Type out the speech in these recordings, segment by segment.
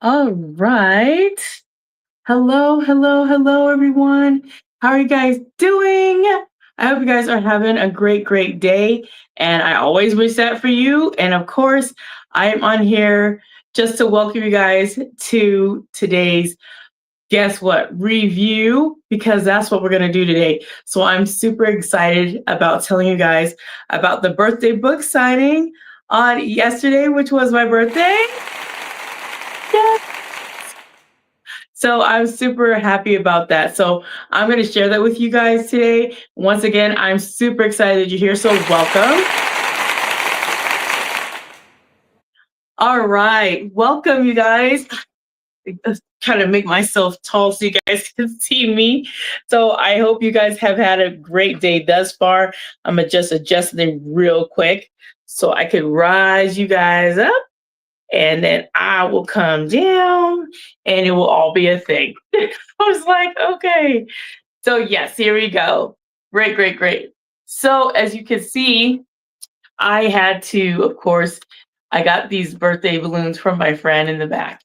All right. Hello, hello, hello, everyone. How are you guys doing? I hope you guys are having a great day. And I always wish that for you. And of course, I am on here just to welcome you guys to today's guess what review because that's what we're going to do today. So I'm super excited about telling you guys about the birthday book signing on yesterday, which was my birthday. Yay! So I'm super happy about that. So I'm going to share that with you guys today. Once again, I'm super excited you're here. So welcome. All right. Welcome, you guys. Kind of make myself tall so you guys can see me. So I hope you guys have had a great day thus far. I'm just adjusting real quick so I can rise you guys up, and then I will come down and it will all be a thing. I was like, okay. So yes, here we go. Great. So as you can see, I had to, of course, I got these birthday balloons from my friend in the back.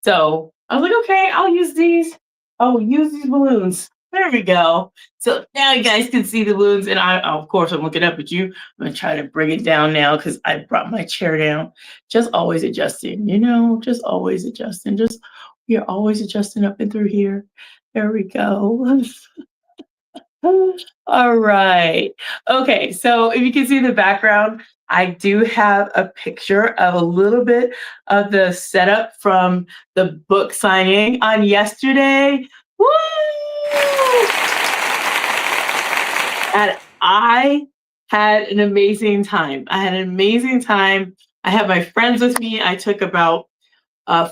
So I was like, okay, I'll use these. I'll use these balloons. There we go. So now you guys can see the balloons. And of course, I'm looking up at you. I'm going to try to bring it down now because I brought my chair down. Just always adjusting, just always adjusting. You're always adjusting up and through here. There we go. All right. Okay, so if you can see the background, I do have a picture of a little bit of the setup from the book signing on yesterday. Woo! And I had an amazing time. I had my friends with me. I took about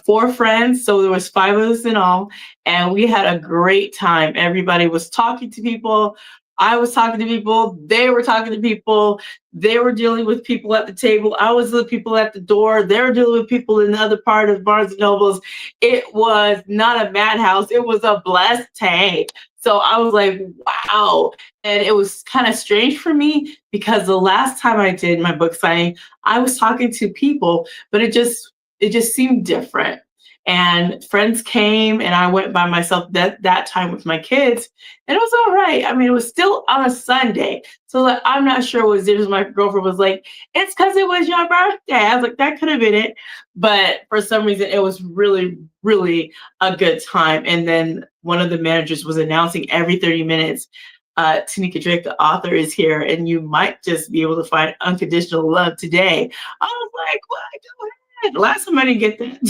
four friends, so there was five of us in all, and we had a great time. Everybody was talking to people. I was talking to people. They were talking to people. They were dealing with people at the table. I was with people at the door. They were dealing with people in the other part of Barnes and Nobles. It was not a madhouse. It was a blessed day. So I was like, wow. And it was kind of strange for me because the last time I did my book signing, I was talking to people, but it just seemed different. And friends came and I went by myself that time with my kids, and it was all right. I mean, it was still on a Sunday. So like, I'm not sure what it was. My girlfriend was like, it's because it was your birthday. I was like, that could have been it. But for some reason it was really a good time. And then one of the managers was announcing every 30 minutes, Tanika Drake, the author, is here, and you might just be able to find unconditional love today. I was like, what? Go ahead. Last time I didn't get that.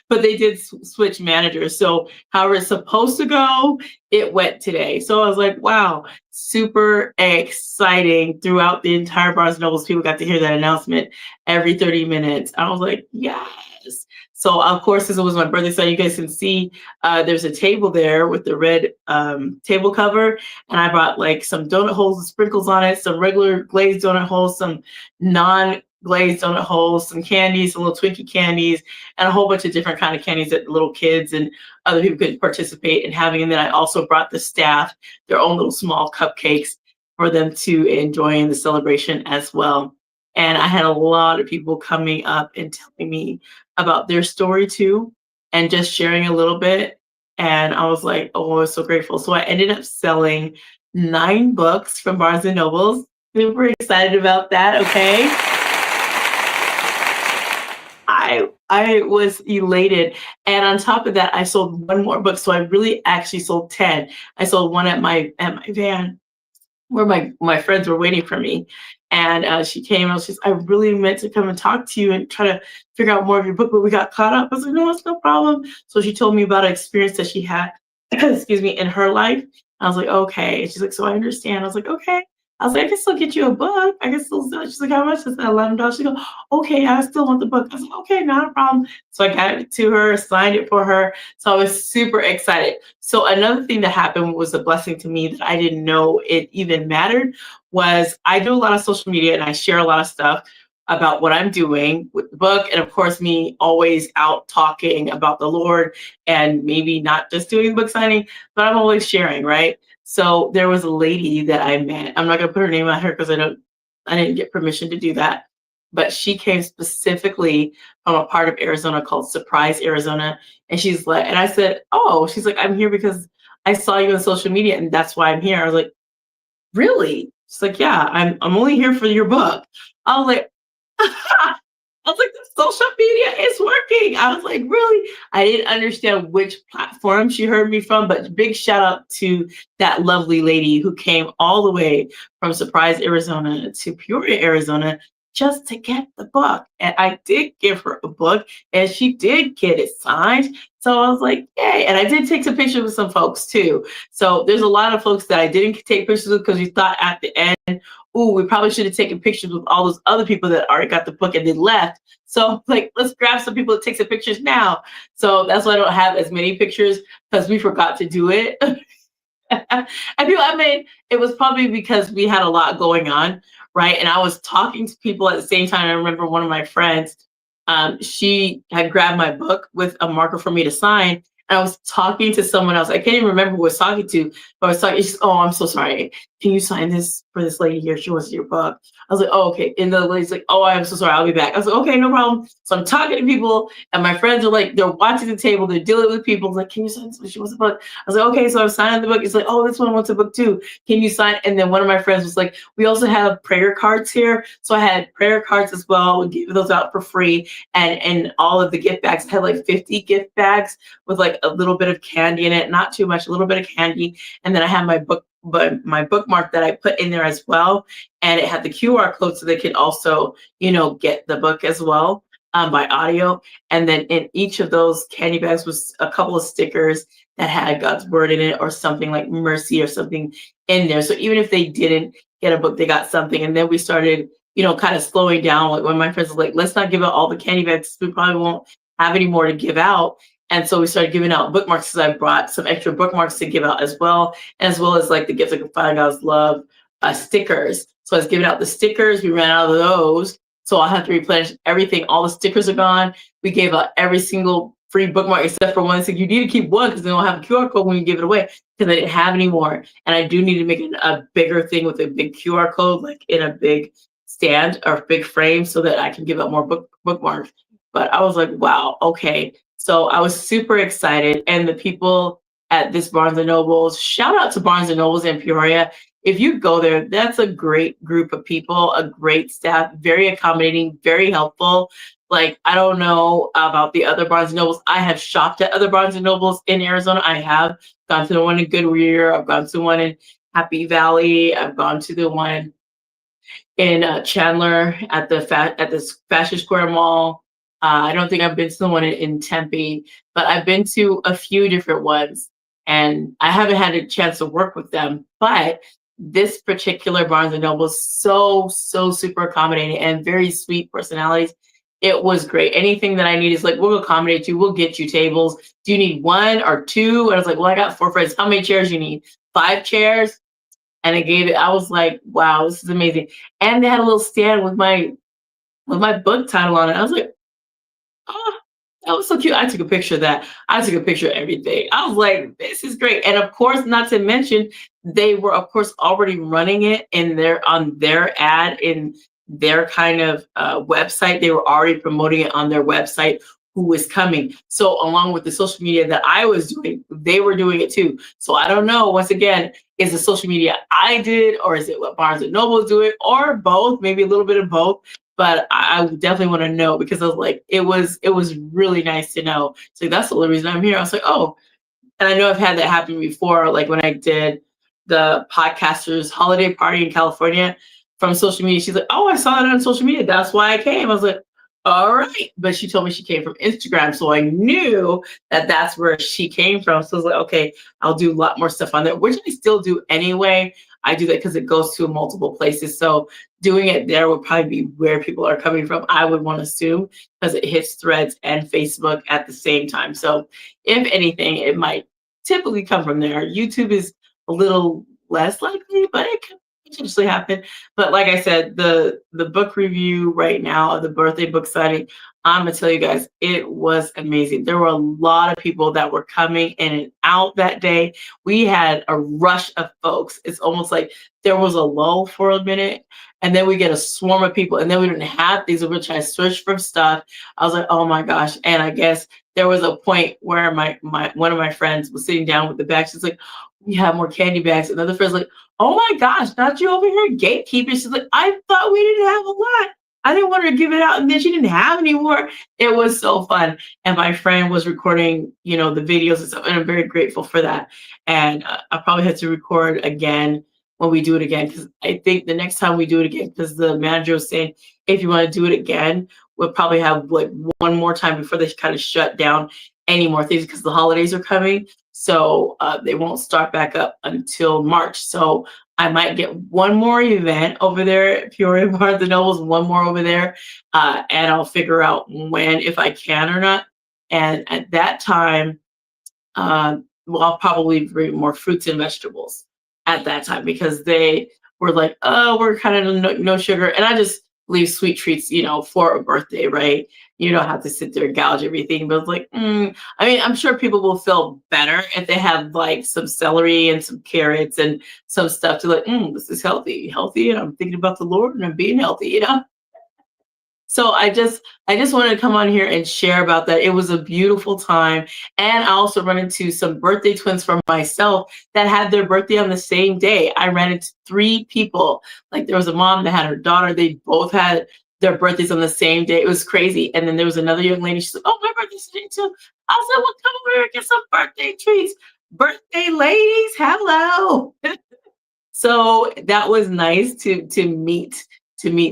But they did switch managers. So however it's supposed to go, it went today. So I was like, wow, super exciting. Throughout the entire Barnes and Nobles, people got to hear that announcement every 30 minutes. I was like, yes. So of course, since it was my birthday, so you guys can see there's a table there with the red table cover. And I brought like some donut holes with sprinkles on it, some regular glazed donut holes, some non glazed donut holes, some candies, some little Twinkie candies, and a whole bunch of different kind of candies that little kids and other people could participate in having. And then I also brought the staff their own little small cupcakes for them to enjoy in the celebration as well. And I had a lot of people coming up and telling me about their story too, and just sharing a little bit. And I was like, oh, I was so grateful. So I ended up selling 9 books from Barnes and Nobles. Super excited about that. Okay. I was elated. And on top of that, I sold one more book. So I really actually sold 10. I sold one at my van where my friends were waiting for me. And she came and she's, I really meant to come and talk to you and try to figure out more of your book, but we got caught up. I was like, no, it's no problem. So she told me about an experience that she had, excuse me, in her life. I was like, okay. And she's like, so I understand. I was like, okay. I was like, I can still get you a book. I can still sell it. She's like, how much is that? $11. She goes, okay, I still want the book. I was like, okay, not a problem. So I got it to her, signed it for her. So I was super excited. So another thing that happened was a blessing to me that I didn't know it even mattered was I do a lot of social media and I share a lot of stuff about what I'm doing with the book. And of course, me always out talking about the Lord and maybe not just doing book signing, but I'm always sharing, right? So there was a lady that I met. I'm not gonna put her name on her because I didn't get permission to do that. but she came specifically from a part of Arizona called Surprise, Arizona. And she's like, and I said, oh, she's like, I'm here because I saw you on social media and that's why I'm here. I was like, really? She's like, yeah, I'm only here for your book. I was like, I was like, the social media is working. I was like, really? I didn't understand which platform she heard me from, but big shout out to that lovely lady who came all the way from Surprise, Arizona to Peoria, Arizona, just to get the book. And I did give her a book and she did get it signed. So I was like, yay. And I did take some pictures with some folks too. So there's a lot of folks that I didn't take pictures with because we thought at the end, ooh, we probably should have taken pictures with all those other people that already got the book and they left. So like, let's grab some people to take some pictures now. So that's why I don't have as many pictures because we forgot to do it. And people, I mean, it was probably because we had a lot going on, right? And I was talking to people at the same time. I remember one of my friends, she had grabbed my book with a marker for me to sign. And I was talking to someone else. I can't even remember who I was talking to, but I was talking, she's, oh, I'm so sorry. Can you sign this for this lady here? She wants your book. I was like, oh, okay. And the lady's like, oh, I'm so sorry. I'll be back. I was like, okay, no problem. So I'm talking to people and my friends are like, they're watching the table. They're dealing with people. Like, can you sign this? She wants a book. I was like, okay. So I'm signing the book. It's like, oh, this one wants a book too. Can you sign? And then one of my friends was like, we also have prayer cards here. So I had prayer cards as well. We gave those out for free. And all of the gift bags, I had like 50 gift bags with like a little bit of candy in it, not too much, a little bit of candy. And then I had my book, but my bookmark that I put in there as well. And it had the QR code so they could also, get the book as well by audio. And then in each of those candy bags was a couple of stickers that had God's word in it or something like mercy or something in there. So even if they didn't get a book, they got something. And then we started, kind of slowing down. Like when my friends were like, let's not give out all the candy bags. We probably won't have any more to give out. And so we started giving out bookmarks because I brought some extra bookmarks to give out as well as like the gifts like Find God's Love stickers. So I was giving out the stickers. We ran out of those. So I'll have to replenish everything. All the stickers are gone. We gave out every single free bookmark except for one. So you need to keep one because they don't have a QR code when you give it away because I didn't have any more. And I do need to make a bigger thing with a big QR code, like in a big stand or big frame so that I can give out more bookmarks. But I was like, wow, okay. So I was super excited. And the people at this Barnes& Nobles, shout out to Barnes& Nobles in Peoria. If you go there, that's a great group of people, a great staff, very accommodating, very helpful. Like, I don't know about the other Barnes& Nobles. I have shopped at other Barnes& Nobles in Arizona. I have gone to the one in Goodyear. I've gone to one in Happy Valley. I've gone to the one in Chandler at the Fashion Square Mall. I don't think I've been to the one in Tempe, but I've been to a few different ones and I haven't had a chance to work with them. But this particular Barnes& and Noble is so super accommodating and very sweet personalities. It was great. Anything that I need is like, we'll accommodate you. We'll get you tables. Do you need one or two? And I was like, well, I got 4 friends. How many chairs you need? 5 chairs? And I was like, wow, this is amazing. And they had a little stand with my book title on it. I was like, oh, that was so cute. I took a picture of that. I took a picture of everything. I was like, this is great. And of course, not to mention, they were, of course, already running it on their ad in their kind of website. They were already promoting it on their website, who was coming. So along with the social media that I was doing, they were doing it too. So I don't know, once again, is the social media I did, or is it what Barnes& and Noble is doing, or both, maybe a little bit of both. But I definitely want to know because I was like, it was really nice to know. So that's the only reason I'm here. I was like, oh, and I know I've had that happen before, like when I did the podcasters holiday party in California from social media. She's like, oh, I saw it on social media. That's why I came. I was like, all right. But she told me she came from Instagram. So I knew that that's where she came from. So I was like, okay, I'll do a lot more stuff on there, which I still do anyway. I do that because it goes to multiple places. So doing it there would probably be where people are coming from, I would want to assume, because it hits Threads and Facebook at the same time. So if anything, it might typically come from there. YouTube is a little less likely, but it can potentially happen. But like I said, the book review right now, the birthday book signing, I'm gonna tell you guys, it was amazing. There were a lot of people that were coming in and out that day. We had a rush of folks. It's almost like there was a lull for a minute, and then we get a swarm of people, and then we didn't have these. We were trying to search for stuff. I was like, oh my gosh! And I guess there was a point where my one of my friends was sitting down with the bag. She's like, we have more candy bags. Another friend's like, oh my gosh, not you over here gatekeeping. She's like, I thought we didn't have a lot. I didn't want her to give it out, and then she didn't have any more. It was so fun, and my friend was recording, the videos and stuff, and I'm very grateful for that. And I probably had to record again when we do it again, because I think the next time we do it again, because the manager was saying if you want to do it again, we'll probably have like one more time before they kind of shut down any more things, because the holidays are coming. So they won't start back up until March. So I might get one more event over there at Peoria Barnes and Nobles, one more over there, and I'll figure out when, if I can or not. And at that time, well, I'll probably bring more fruits and vegetables at that time, because they were like, oh, we're kind of no sugar. And I just leave sweet treats, for a birthday, right? You don't have to sit there and gouge everything. But it's like, I mean, I'm sure people will feel better if they have like some celery and some carrots and some stuff to like, this is healthy. And I'm thinking about the Lord and I'm being healthy. So I just wanted to come on here and share about that. It was a beautiful time. And I also ran into some birthday twins for myself that had their birthday on the same day. I ran into 3 people. Like there was a mom that had her daughter. They both had their birthdays on the same day. It was crazy. And then there was another young lady. She said, oh, my birthday's today too. I said, well, come over here and get some birthday treats. Birthday ladies, hello. So that was nice to meet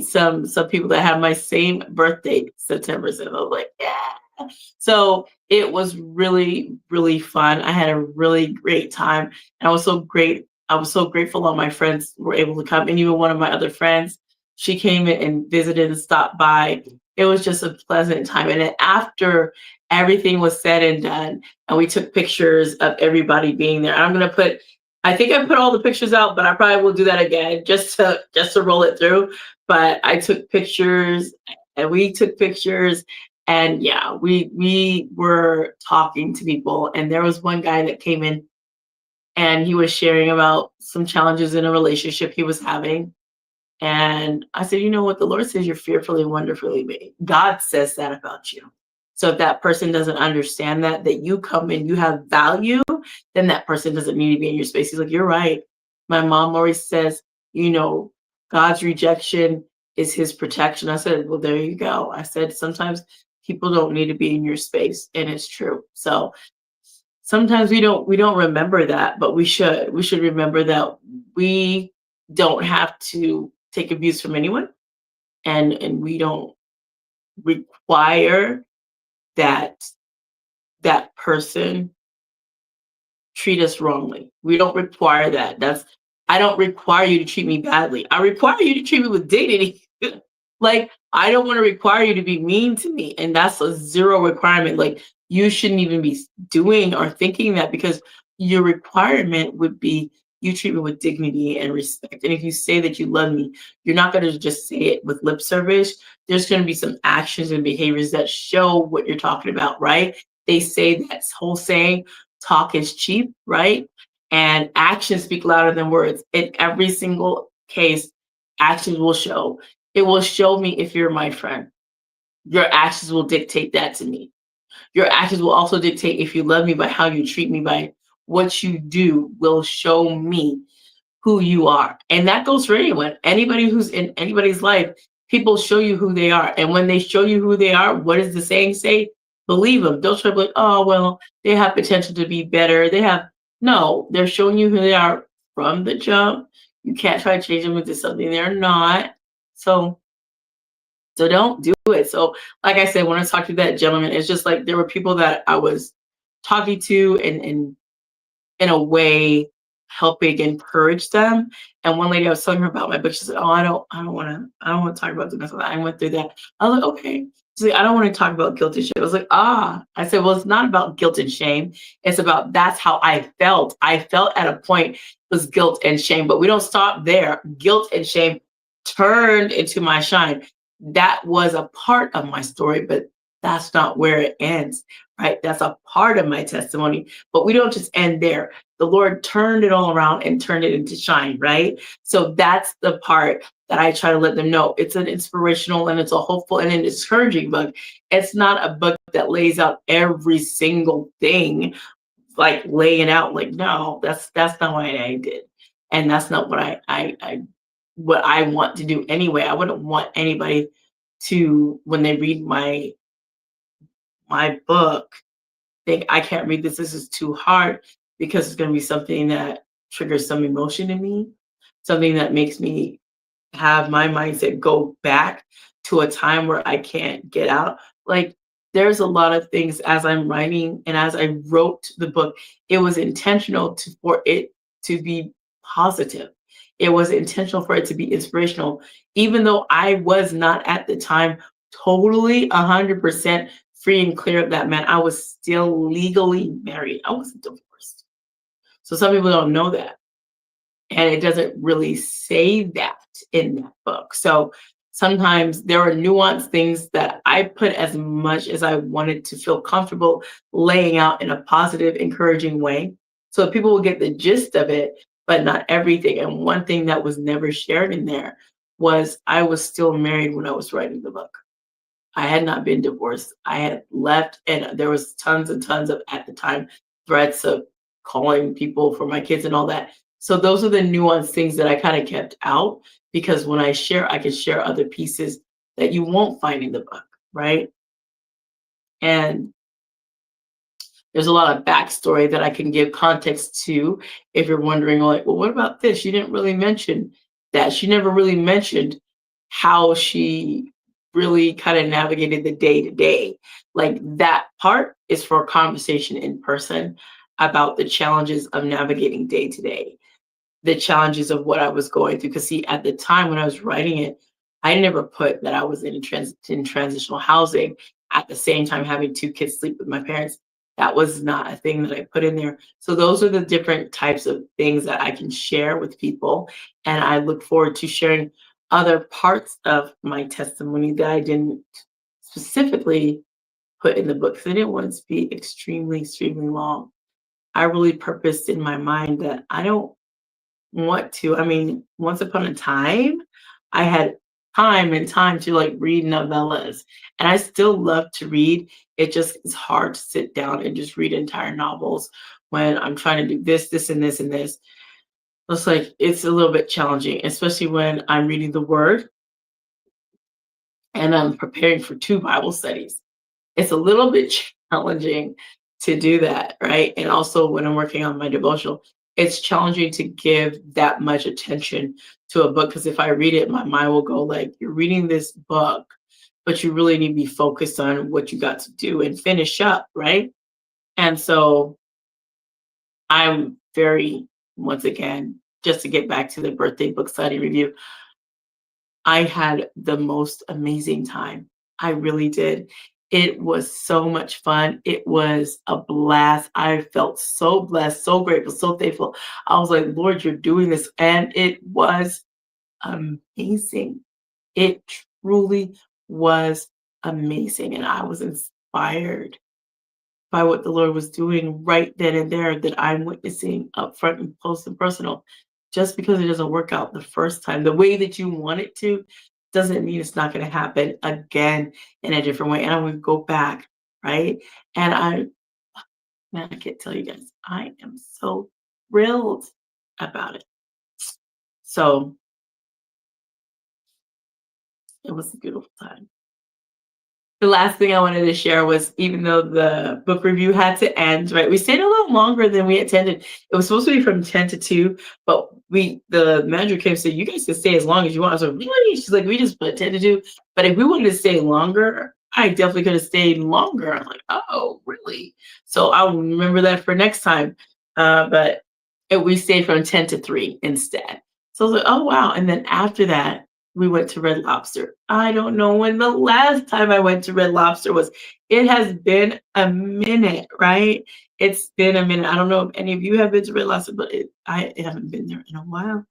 some people that have my same birthday, September 7th. I was like, yeah. So it was really, really fun. I had a really great time. And I was so grateful all my friends were able to come. And even one of my other friends, she came in and visited and stopped by. It was just a pleasant time. And then after everything was said and done, and we took pictures of everybody being there. I think I put all the pictures out, but I probably will do that again just to roll it through. But I took pictures, and we took pictures, and yeah, we were talking to people. And there was one guy that came in, and he was sharing about some challenges in a relationship he was having. And I said, you know what? The Lord says you're fearfully and wonderfully made. God says that about you. So if that person doesn't understand that you come and you have value, then that person doesn't need to be in your space. He's like, you're right. My mom always says, God's rejection is his protection. I said, well, there you go. I said, sometimes people don't need to be in your space, and it's true. So sometimes we don't remember that, but we should remember that we don't have to take abuse from anyone, and we don't require that person treat us wrongly. We don't require that. I don't require you to treat me badly. I require you to treat me with dignity. Like, I don't want to require you to be mean to me. And that's a zero requirement. Like, you shouldn't even be doing or thinking that, because your requirement would be you treat me with dignity and respect. And if you say that you love me, you're not going to just say it with lip service. There's going to be some actions and behaviors that show what you're talking about, right? They say that whole saying, talk is cheap, right? And actions speak louder than words. In every single case, actions will show. It will show me if you're my friend. Your actions will dictate that to me. Your actions will also dictate if you love me by how you treat me, by what you do will show me who you are. And that goes for anyone. Anybody who's in anybody's life, people show you who they are. And when they show you who they are, what does the saying say? Believe them. Don't try to be like, oh, well, they have potential to be better. No, they're showing you who they are from the jump. You can't try to change them into something they're not. So don't do it. So like I said, when I talked to that gentleman, it's just like there were people that I was talking to and in a way helping encourage them. And one lady, I was telling her about my book. She said, oh, I don't want to talk about this. I went through that. I was like, okay. She's like, I don't want to talk about guilt and shame. I was like, I said, well, it's not about guilt and shame. It's about, that's how I felt. I felt at a point it was guilt and shame, but we don't stop there. Guilt and shame turned into my shine. That was a part of my story, but that's not where it ends, right? That's a part of my testimony, but we don't just end there. The Lord turned it all around and turned it into shine, right? So that's the part that I try to let them know. It's an inspirational and it's a hopeful and an encouraging book. It's not a book that lays out every single thing, like laying out like, no, that's not what I did. And that's not what I what I want to do anyway. I wouldn't want anybody to, when they read my book, think I can't read this. This is too hard, because it's going to be something that triggers some emotion in me, something that makes me have my mindset go back to a time where I can't get out. Like, there's a lot of things as I'm writing and as I wrote the book, it was intentional for it to be positive. It was intentional for it to be inspirational, even though I was not at the time totally 100% free and clear of that man. I was still legally married. I wasn't divorced. So some people don't know that. And it doesn't really say that in that book. So sometimes there are nuanced things that I put as much as I wanted to feel comfortable laying out in a positive, encouraging way. So people will get the gist of it, but not everything. And one thing that was never shared in there was I was still married when I was writing the book. I had not been divorced. I had left, and there was tons and tons of, at the time, threats of calling people for my kids and all that. So those are the nuanced things that I kind of kept out, because when I share, I can share other pieces that you won't find in the book, right? And there's a lot of backstory that I can give context to if you're wondering, like, well, what about this? You didn't really mention that. She never really mentioned how she really kind of navigated the day to day. Like, that part is for a conversation in person about the challenges of navigating day to day, the challenges of what I was going through. Because see, at the time when I was writing it, I never put that I was in transitional housing at the same time having two kids sleep with my parents. That was not a thing that I put in there. So those are the different types of things that I can share with people. And I look forward to sharing other parts of my testimony that I didn't specifically put in the book, because I didn't want it to be extremely, extremely long. I really purposed in my mind that I don't want to. I mean, once upon a time, I had time and time to like read novellas, and I still love to read. It just is hard to sit down and just read entire novels when I'm trying to do this, this, and this, and this. It's like it's a little bit challenging, especially when I'm reading the Word and I'm preparing for two Bible studies. It's a little bit challenging to do that, right? And also when I'm working on my devotional, it's challenging to give that much attention to a book, because if I read it, my mind will go like, you're reading this book, but you really need to be focused on what you got to do and finish up, right? And so I'm very, once again, just to get back to the birthday book study review, I had the most amazing time. I really did. It was so much fun. It was a blast. I felt so blessed, so grateful, so thankful. I was like, Lord, you're doing this. And it was amazing. It truly was amazing. And I was inspired by what the Lord was doing right then and there, that I'm witnessing up front and close and personal. Just because it doesn't work out the first time the way that you want it to, doesn't mean it's not going to happen again in a different way. And I'm going to go back, right? And man, I can't tell you guys, I am so thrilled about it. So it was a beautiful time. The last thing I wanted to share was, even though the book review had to end, right? We stayed a little longer than we intended. It was supposed to be from 10 to 2, but the manager came and said, you guys can stay as long as you want. I was like, really? She's like, we just put 10 to 2. But if we wanted to stay longer, I definitely could have stayed longer. I'm like, oh, really? So I'll remember that for next time. But we stayed from 10 to 3 instead. So I was like, oh, wow. And then after that, we went to Red Lobster. I don't know when the last time I went to Red Lobster was. It has been a minute, right? It's been a minute. I don't know if any of you have been to Red Lobster, but I haven't been there in a while.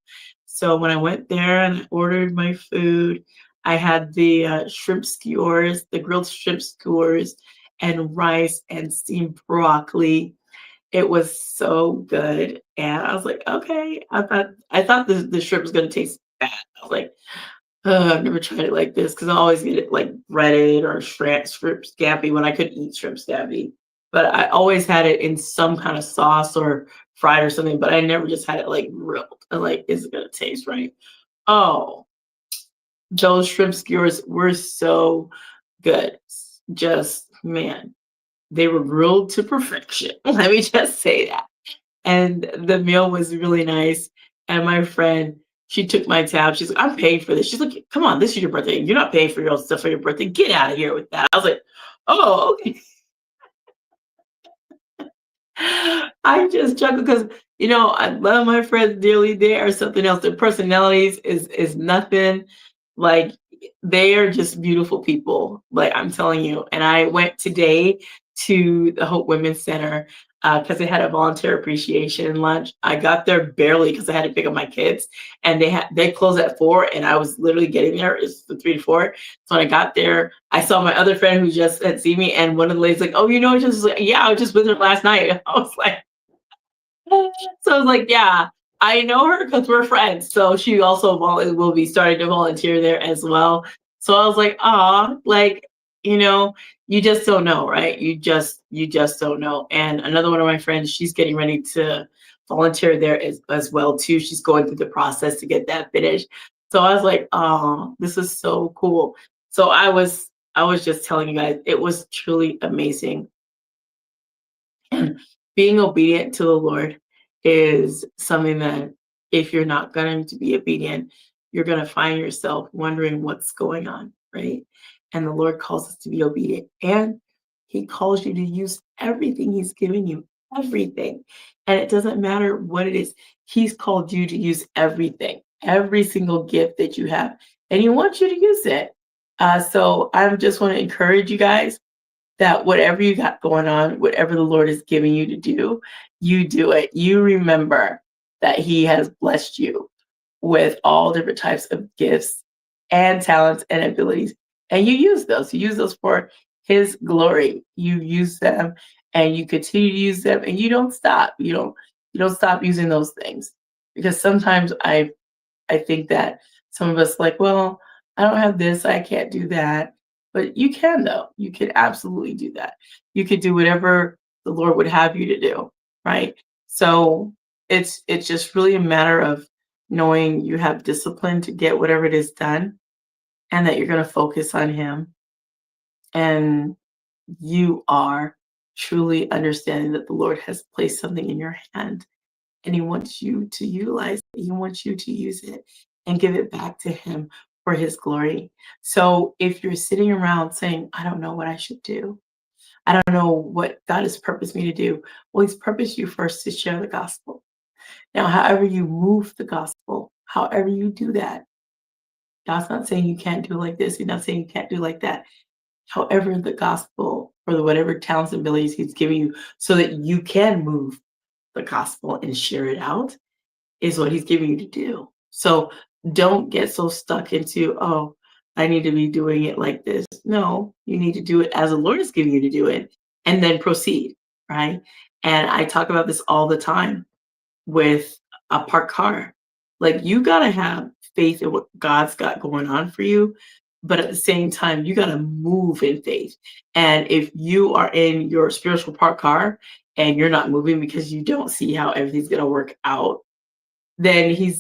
So when I went there and I ordered my food, I had the shrimp skewers, the grilled shrimp skewers, and rice and steamed broccoli. It was so good, and I was like, okay. I thought the shrimp was gonna taste bad. I was like, I've never tried it like this because I always get it like breaded or shrimp scampi when I could eat shrimp scampi. But I always had it in some kind of sauce or fried or something. But I never just had it like grilled. I'm like, is it gonna taste right? Oh, those shrimp skewers were so good. Just man, they were grilled to perfection. Let me just say that. And the meal was really nice. And my friend, she took my tab. She's like, I'm paying for this. She's like, come on, this is your birthday. You're not paying for your own stuff for your birthday. Get out of here with that. I was like, oh, okay. I just chuckle because I love my friends dearly. They are something else. Their personalities is nothing. Like they are just beautiful people. Like I'm telling you. And I went today to the Hope Women's Center because they had a volunteer appreciation lunch. I got there barely because I had to pick up my kids, and they closed at 4, and I was literally getting there. It's the 3 to 4. So when I got there, I saw my other friend who just had seen me, and one of the ladies like, "Oh, just like, yeah, I was just with her last night." I was like, so I was like, yeah, I know her because we're friends. So she also will be starting to volunteer there as well. So I was like, like, you know, you just don't know, right? You just don't know. And another one of my friends, she's getting ready to volunteer there as well too. She's going through the process to get that finished. So I was like, oh, this is so cool. So I was just telling you guys, it was truly amazing. And being obedient to the Lord is something that if you're not going to be obedient, you're going to find yourself wondering what's going on, right? And the Lord calls us to be obedient. And He calls you to use everything He's given you, everything. And it doesn't matter what it is, He's called you to use everything, every single gift that you have. And He wants you to use it. So I just want to encourage you guys that whatever you got going on, whatever the Lord is giving you to do, you do it. You remember that He has blessed you with all different types of gifts and talents and abilities. And you use those. You use those for His glory. You use them and you continue to use them and you don't stop. You don't stop using those things. Because sometimes I think that some of us like, well, I don't have this, I can't do that. But you can though. You can absolutely do that. You could do whatever the Lord would have you to do, right? So it's just really a matter of knowing you have discipline to get whatever it is done and that you're going to focus on Him and you are truly understanding that the Lord has placed something in your hand and He wants you to utilize it. He wants you to use it and give it back to Him for His glory. So if you're sitting around saying, I don't know what I should do, I don't know what God has purposed me to do. Well, He's purposed you first to share the gospel. Now, however you move the gospel, however you do that, God's not saying you can't do like this. He's not saying you can't do like that. However, the gospel or whatever talents and abilities He's giving you so that you can move the gospel and share it out is what He's giving you to do. So don't get so stuck into, oh, I need to be doing it like this. No, you need to do it as the Lord is giving you to do it and then proceed, right? And I talk about this all the time with a parked car. Like you got to have faith in what God's got going on for you. But at the same time, you got to move in faith. And if you are in your spiritual parked car and you're not moving because you don't see how everything's going to work out, then he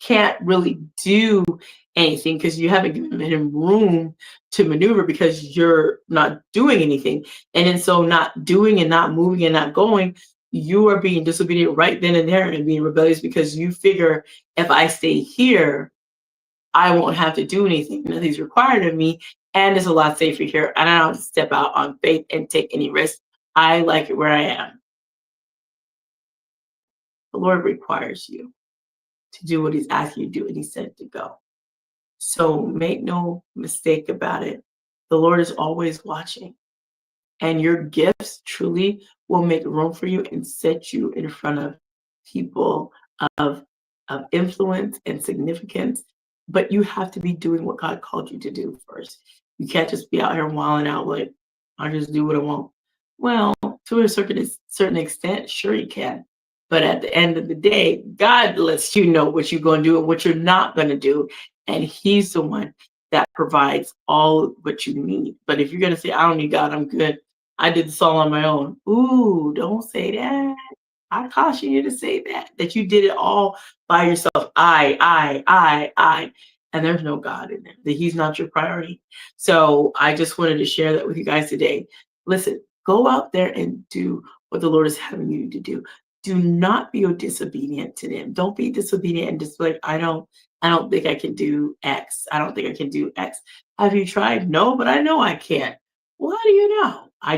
can't really do anything because you haven't given him room to maneuver because you're not doing anything. And then so not doing and not moving and not going, you are being disobedient right then and there and being rebellious because you figure if I stay here, I won't have to do anything. Nothing's required of me. And it's a lot safer here. And I don't have to step out on faith and take any risks. I like it where I am. The Lord requires you to do what He's asking you to do, and He said to go. So make no mistake about it. The Lord is always watching, and your gifts truly will make room for you and set you in front of people of, of influence and significance but you have to be doing what God called you to do first. You can't just be out here wilding out like, I just do what I want. Well, to a certain extent, sure you can. But at the end of the day, God lets you know what you're going to do and what you're not going to do. And He's the one that provides all what you need. But if you're going to say, I don't need God, I'm good. I did this all on my own. Ooh, don't say that. I caution you to say that you did it all by yourself. I. And there's no God in there, that He's not your priority. So I just wanted to share that with you guys today. Listen, go out there and do what the Lord is having you to do. Do not be disobedient to them. Don't be disobedient and just like, I don't think I can do X. I don't think I can do X. Have you tried? No, but I know I can't. Well, how do you know? I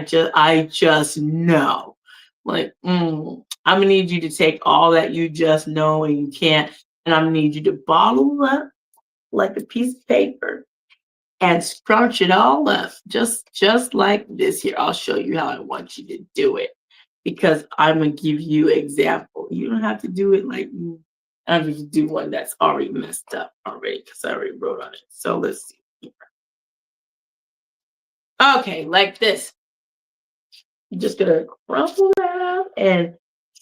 just know. Like, I'm gonna need you to take all that you just know and you can't, and I'm gonna need you to bottle up like a piece of paper and scrunch it all up, just like this here. I'll show you how I want you to do it because I'm gonna give you example. You don't have to do it like me. I'm going to do one that's already messed up already because I already wrote on it. So let's see. Okay, like this. You're just gonna crumple that up and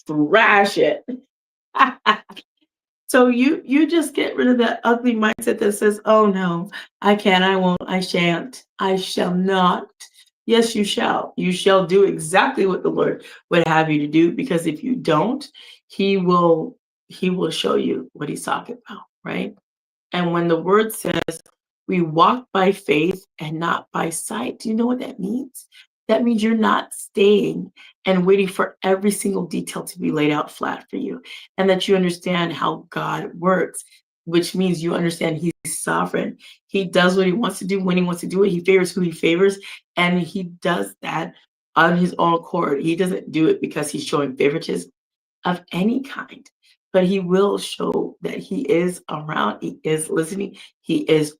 trash it. So you just get rid of that ugly mindset that says, "Oh no, I can't, I won't, I shan't, I shall not." Yes, you shall. You shall do exactly what the Lord would have you to do, because if you don't, He will show you what He's talking about, right? And when the word says we walk by faith and not by sight, do you know what that means? That means you're not staying and waiting for every single detail to be laid out flat for you, and that you understand how God works, which means you understand He's sovereign. He does what He wants to do when He wants to do it. He favors who He favors, and He does that on His own accord. He doesn't do it because He's showing favoritism of any kind, but He will show that He is around, He is listening, He is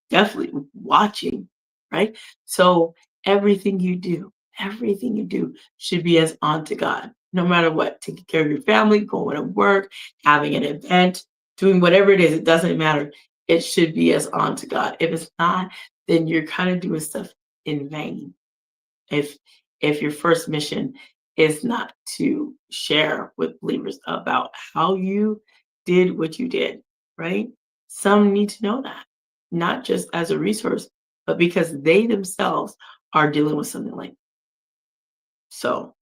definitely watching, right? So everything you do should be as unto God, no matter what. Taking care of your family, going to work, having an event, doing whatever it is, it doesn't matter. It should be as unto God. If it's not, then you're kind of doing stuff in vain. If your first mission is not to share with believers about how you did what you did, right? Some need to know that, not just as a resource, but because they themselves are dealing with something like. So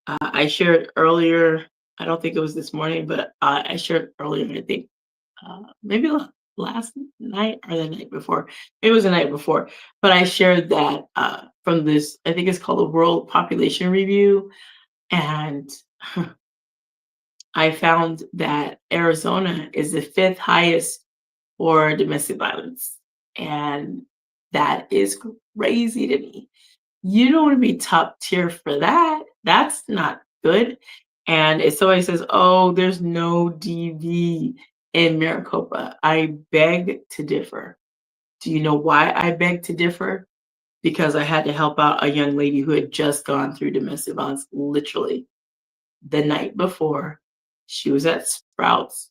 I shared earlier. I don't think it was this morning, but I shared earlier. I think maybe last night or the night before. It was the night before, but I shared that from this. I think it's called the World Population Review, and I found that Arizona is the fifth highest for domestic violence, and that is crazy to me. You don't want to be top tier for that. That's not good. And if somebody says, "Oh, there's no DV in Maricopa," I beg to differ. Do you know why I beg to differ? Because I had to help out a young lady who had just gone through domestic violence literally the night before. She was at Sprouts.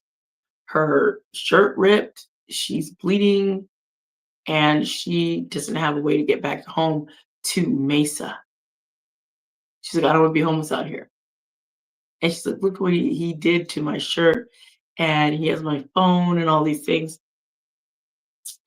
Her shirt ripped, she's bleeding, and she doesn't have a way to get back home to Mesa. She's like, "I don't want to be homeless out here." And she's like, "Look what he did to my shirt. And he has my phone and all these things."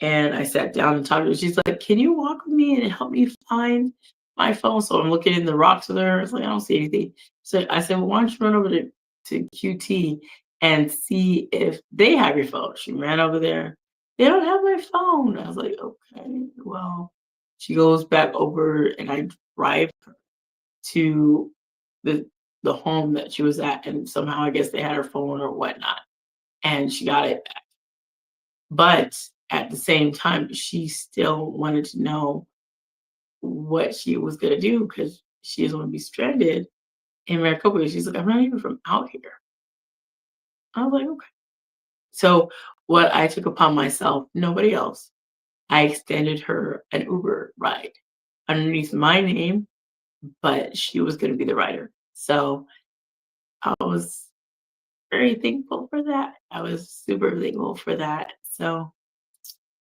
And I sat down and talked to her. She's like, "Can you walk with me and help me find my phone?" So I'm looking in the rocks with her. It's like, I don't see anything. So I said, "Well, why don't you run over to QT and see if they have your phone?" She ran over there. "They don't have my phone." I was like, "Okay, well." She goes back over and I drive to the the home that she was at, and somehow I guess they had her phone or whatnot, and she got it back. But at the same time, she still wanted to know what she was gonna do because she doesn't want to be stranded in Maricopa. She's like, "I'm not even from out here." I was like, "Okay." So what I took upon myself, nobody else, I extended her an Uber ride underneath my name, but she was gonna be the rider. So I was very thankful for that. I was super thankful for that. So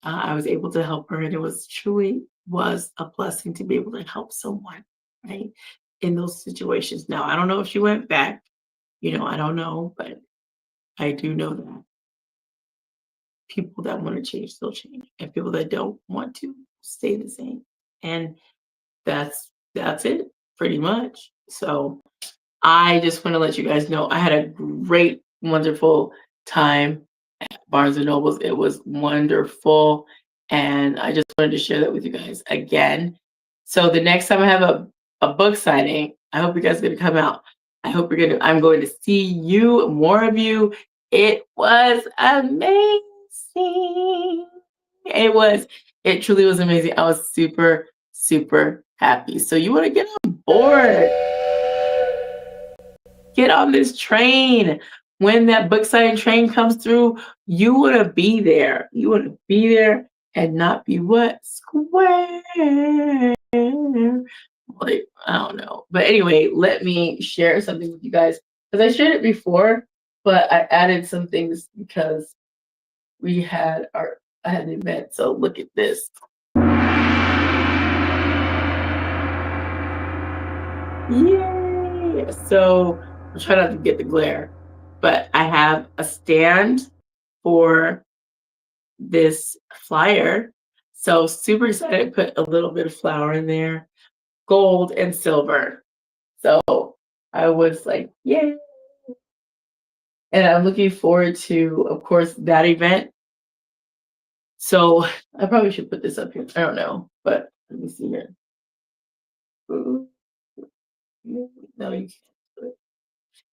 I was able to help her, and it was truly was a blessing to be able to help someone, right, in those situations. Now, I don't know if she went back, I don't know, but I do know that people that want to change still change, and people that don't want to stay the same. And that's it, pretty much. So I just want to let you guys know I had a great, wonderful time Barnes& and Nobles. It was wonderful, and I just wanted to share that with you guys again. So the next time I have a book signing, I hope you guys are gonna come out. I'm going to see you, more of you. It was amazing. It truly was amazing. I was super, super happy. So you want to get on board. Get on this train. When that book signing train comes through, you want to be there. You want to be there and not be what? Square. Like, I don't know. But anyway, let me share something with you guys. Because I shared it before, but I added some things because I had an event. So look at this. Yay! So I'm trying not to get the glare, but I have a stand for this flyer. So super excited to put a little bit of flour in there, gold and silver. So I was like, yay. And I'm looking forward to, of course, that event. So I probably should put this up here. I don't know, but let me see here. Ooh, no, you can't.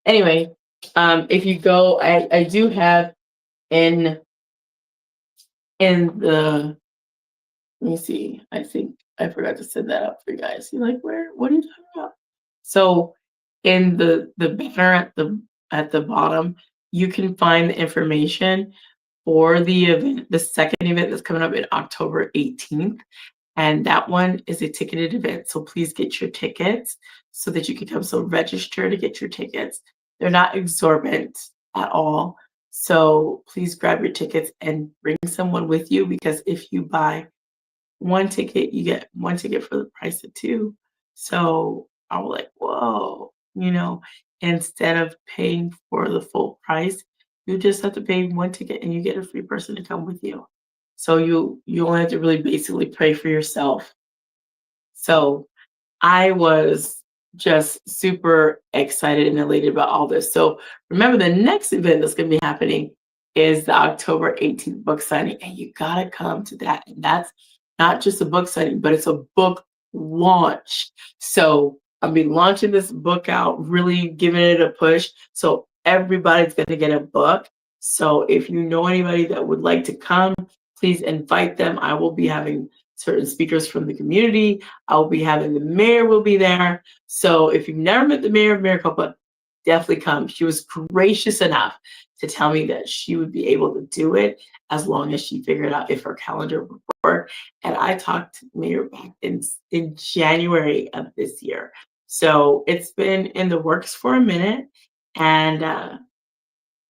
Anyway, if you go, I do have in the, let me see, I think I forgot to set that up for you guys. You're like, what are you talking about? So in the banner at the bottom, you can find the information for the event, the second event that's coming up in October 18th. And that one is a ticketed event. So please get your tickets so that you can come. So register to get your tickets. They're not exorbitant at all. So please grab your tickets and bring someone with you, because if you buy one ticket, you get one ticket for the price of two. So I was like, whoa, instead of paying for the full price, you just have to pay one ticket and you get a free person to come with you. So you only have to really basically pray for yourself. So I was just super excited and elated about all this. So remember, the next event that's going to be happening is the October 18th book signing, and you got to come to that. And that's not just a book signing, but it's a book launch. So I'll be launching this book out, really giving it a push. So everybody's going to get a book. So if you know anybody that would like to come, please invite them. I will be having certain speakers from the community. I'll be having the mayor will be there. So if you've never met the mayor of Maricopa, definitely come. She was gracious enough to tell me that she would be able to do it as long as she figured out if her calendar would work. And I talked to the mayor back in January of this year. So it's been in the works for a minute, and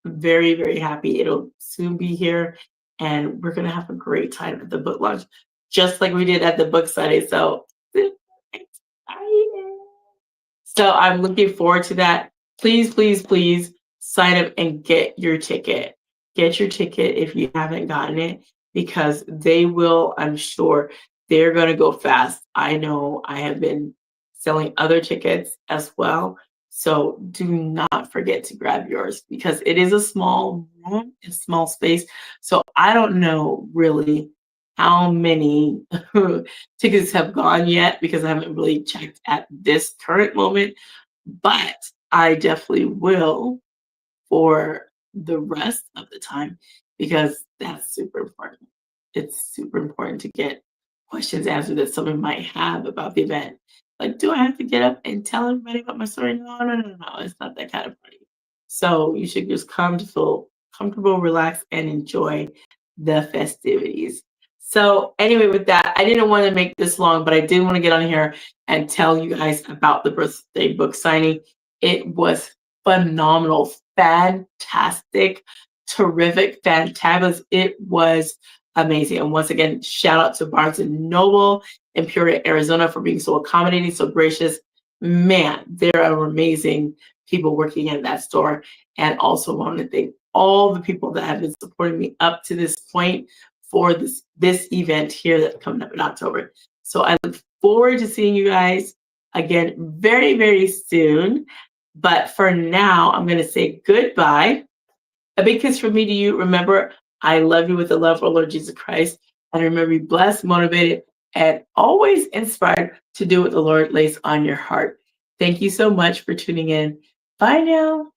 very, very happy. It'll soon be here, and we're going to have a great time at the book launch, just like we did at the book signing. So excited. So I'm looking forward to that. Please, please, please sign up and get your ticket. Get your ticket if you haven't gotten it, because they will, I'm sure, they're going to go fast. I know I have been selling other tickets as well. So do not forget to grab yours, because it is a small room, a small space. So I don't know really how many tickets have gone yet, because I haven't really checked at this current moment, but I definitely will for the rest of the time, because that's super important. It's super important to get questions answered that someone might have about the event. Like, do I have to get up and tell everybody about my story? No, no, no, no. It's not that kind of party. So you should just come to feel comfortable, relax, and enjoy the festivities. So anyway, with that, I didn't want to make this long, but I did want to get on here and tell you guys about the birthday book signing. It was phenomenal, fantastic. terrific, fantabulous. It was amazing. And once again, shout out to Barnes and Noble in Peoria, Arizona for being so accommodating, so gracious. Man, there are amazing people working in that store. And also want to thank all the people that have been supporting me up to this point for this event here that's coming up in October. So I look forward to seeing you guys again very, very soon. But for now, I'm going to say goodbye. A big kiss from me to you. Remember, I love you with the love of our Lord Jesus Christ. And remember, be blessed, motivated, and always inspired to do what the Lord lays on your heart. Thank you so much for tuning in. Bye now.